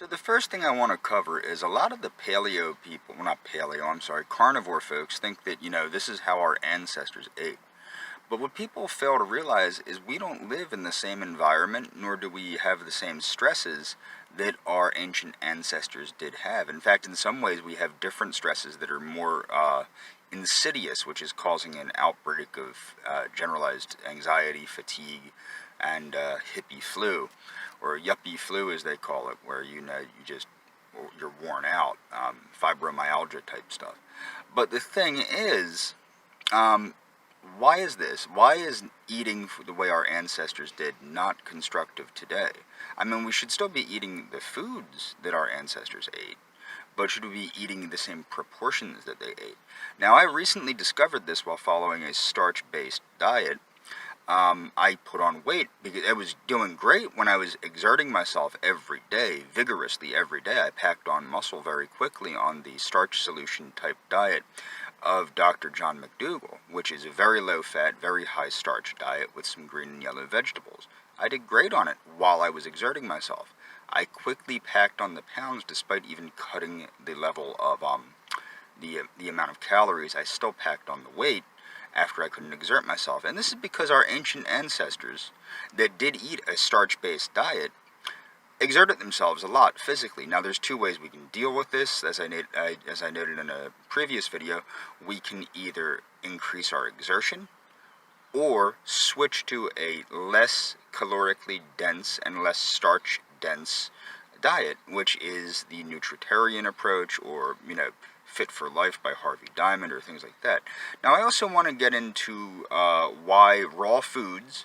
So the first thing I want to cover is a lot of the paleo people, well not paleo, I'm sorry, carnivore folks think that, this is how our ancestors ate. But what people fail to realize is we don't live in the same environment, nor do we have the same stresses that our ancient ancestors did have. In fact, in some ways we have different stresses that are more insidious, which is causing an outbreak of generalized anxiety, fatigue, and hippie flu, or yuppie flu as they call it, where you're worn out, fibromyalgia type stuff. But the thing is, why is this? Why is eating the way our ancestors did not constructive today? I mean, we should still be eating the foods that our ancestors ate, but should we be eating the same proportions that they ate? Now, I recently discovered this while following a starch-based diet. I put on weight because I was doing great when I was exerting myself every day, vigorously every day. I packed on muscle very quickly on the starch solution type diet of Dr. John McDougall, which is a very low-fat, very high-starch diet with some green and yellow vegetables. I did great on it while I was exerting myself. I quickly packed on the pounds despite even cutting the level of the amount of calories. I still packed on the weight after I couldn't exert myself. And this is because our ancient ancestors that did eat a starch-based diet exerted themselves a lot physically. Now, there's two ways we can deal with this. As I noted in a previous video, we can either increase our exertion or switch to a less calorically dense and less starch dense diet, which is the nutritarian approach, or Fit for Life by Harvey Diamond, or things like that. Now, I also want to get into why raw foods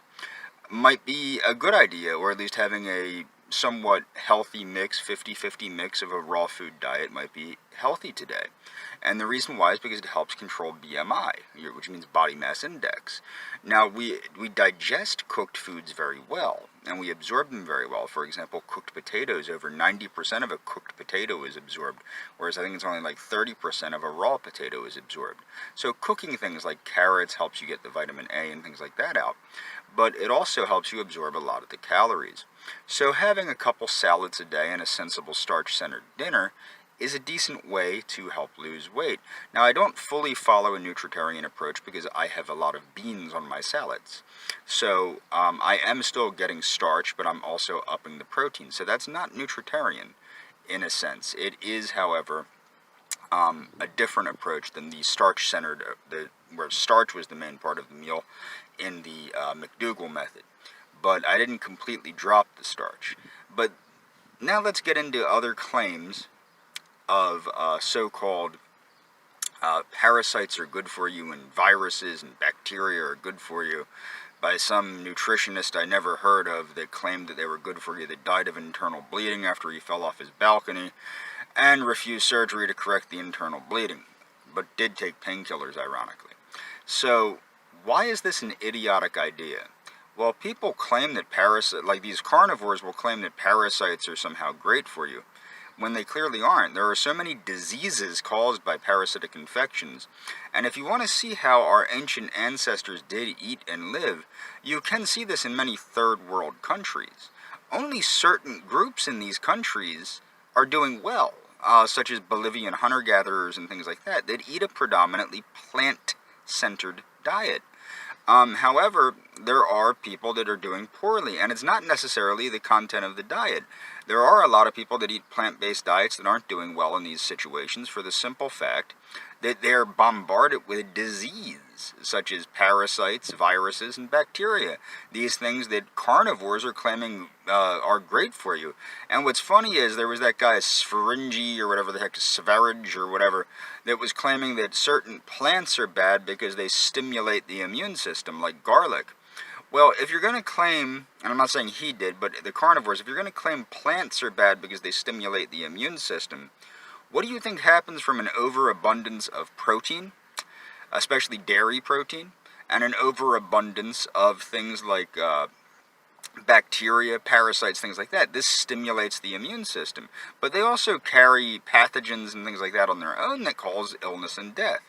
might be a good idea, or at least having a somewhat healthy mix, 50-50 mix of a raw food diet might be healthy today. And the reason why is because it helps control BMI, which means body mass index. Now, we digest cooked foods very well, and we absorb them very well. For example, cooked potatoes, over 90% of a cooked potato is absorbed, whereas I think it's only like 30% of a raw potato is absorbed. So cooking things like carrots helps you get the vitamin A and things like that out. But it also helps you absorb a lot of the calories. So having a couple salads a day and a sensible starch-centered dinner is a decent way to help lose weight. Now, I don't fully follow a nutritarian approach because I have a lot of beans on my salads. So I am still getting starch, but I'm also upping the protein. So that's not nutritarian in a sense. It is, however, a different approach than the starch-centered, where starch was the main part of the meal in the McDougall method. But I didn't completely drop the starch. But now let's get into other claims of so-called parasites are good for you, and viruses and bacteria are good for you, by some nutritionist I never heard of that claimed that they were good for you, that died of internal bleeding after he fell off his balcony and refused surgery to correct the internal bleeding, but did take painkillers, ironically. So why is this an idiotic idea? Well, people claim that these carnivores will claim that parasites are somehow great for you, when they clearly aren't. There are so many diseases caused by parasitic infections, and if you want to see how our ancient ancestors did eat and live, you can see this in many third world countries. Only certain groups in these countries are doing well, such as Bolivian hunter-gatherers and things like that eat a predominantly plant-centered diet. However, there are people that are doing poorly, and it's not necessarily the content of the diet. There are a lot of people that eat plant-based diets that aren't doing well in these situations for the simple fact that they're bombarded with disease, such as parasites, viruses, and bacteria. These things that carnivores are claiming are great for you. And what's funny is there was that guy Sferringi, or whatever the heck, Sverige or whatever, that was claiming that certain plants are bad because they stimulate the immune system, like garlic. Well, if you're going to claim, and I'm not saying he did, but the carnivores, if you're going to claim plants are bad because they stimulate the immune system, what do you think happens from an overabundance of protein, especially dairy protein, and an overabundance of things like bacteria, parasites, things like that? This stimulates the immune system. But they also carry pathogens and things like that on their own that cause illness and death.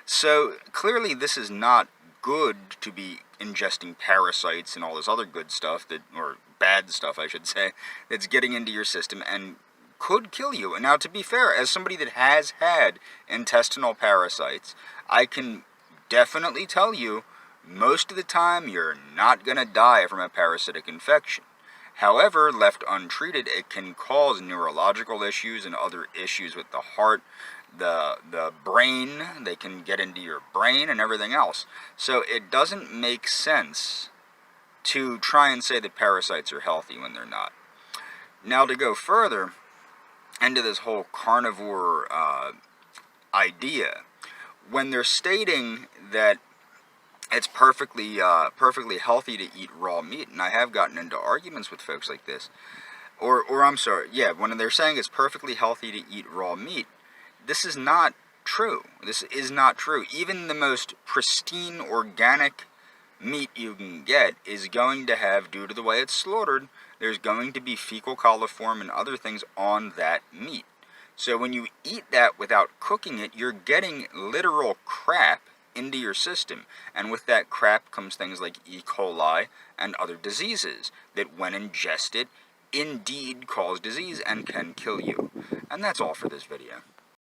So clearly this is not good to be ingesting parasites and all this other good stuff, or bad stuff I should say, that's getting into your system and could kill you. And now, to be fair, as somebody that has had intestinal parasites, I can definitely tell you, most of the time you're not going to die from a parasitic infection. However, left untreated, it can cause neurological issues and other issues with the heart, the brain. They can get into your brain and everything else. So it doesn't make sense to try and say that parasites are healthy when they're not. Now, to go further into this whole carnivore idea, when they're stating that it's perfectly healthy to eat raw meat, and I have gotten into arguments with folks like this, or I'm sorry, yeah, when they're saying it's perfectly healthy to eat raw meat, this is not true. This is not true. Even the most pristine organic meat you can get is going to have, due to the way it's slaughtered, there's going to be fecal coliform and other things on that meat. So when you eat that without cooking it, you're getting literal crap into your system, and with that crap comes things like E. coli and other diseases that, when ingested, indeed cause disease and can kill you. And that's all for this video.